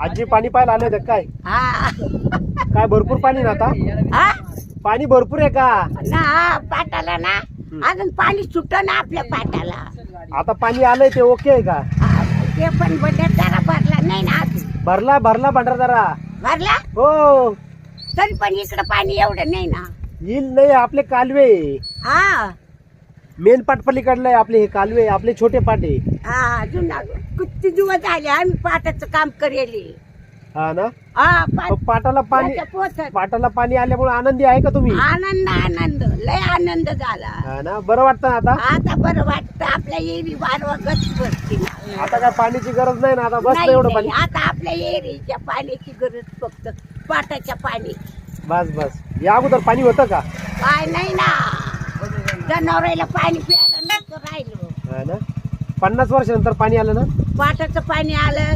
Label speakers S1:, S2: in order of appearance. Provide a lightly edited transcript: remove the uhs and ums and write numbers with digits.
S1: आजी पाणी पाहायला आले होते काय?
S2: हा
S1: काय भरपूर पाणी ना आता?
S2: हा
S1: पाणी भरपूर आहे का?
S2: ना पाटाला ना अजून पाणी सुट ना आपल्या पाटाला.
S1: आता पाणी आलंय ते ओके आहे का?
S2: हा, ते पण बंडारा भरला नाही ना अजून.
S1: भरला भरला भंडारदारा.
S2: भरला
S1: हो
S2: तरी पण इकडं पाणी एवढं नाही ना.
S1: येईल नाही आपले कालवे.
S2: हा
S1: मेन पाट पलीकडलं आहे आपले हे कालवे आपले छोटे पाटे.
S2: हा अजून किती दिवस झाले आम्ही पाटाचं काम करेल.
S1: हा ना
S2: हा
S1: पाटाला पाणी
S2: पोचत
S1: पाटाला पाणी आल्यामुळे आनंदी आहे का तुम्ही?
S2: आनंद आनंद लय आनंद झाला.
S1: हा ना बरं वाटतं ना आता?
S2: आता बरं वाटतं आपल्या एरी वारवा गच बसती ना.
S1: आता काय पाण्याची गरज नाही ना आता बस
S2: नाही,
S1: एवढं
S2: नाही,
S1: पाणी.
S2: आता आपल्या एरीच्या पाण्याची गरज फक्त पाटाच्या पाणी.
S1: बस बस या अगोदर पाणी होतं का?
S2: काय नाही ना जनावराला पाणी प्यायला नव्हतं राहिलो.
S1: हा ना 50 वर्षानंतर पाणी आलं ना.
S2: पाटाचं पाणी आलं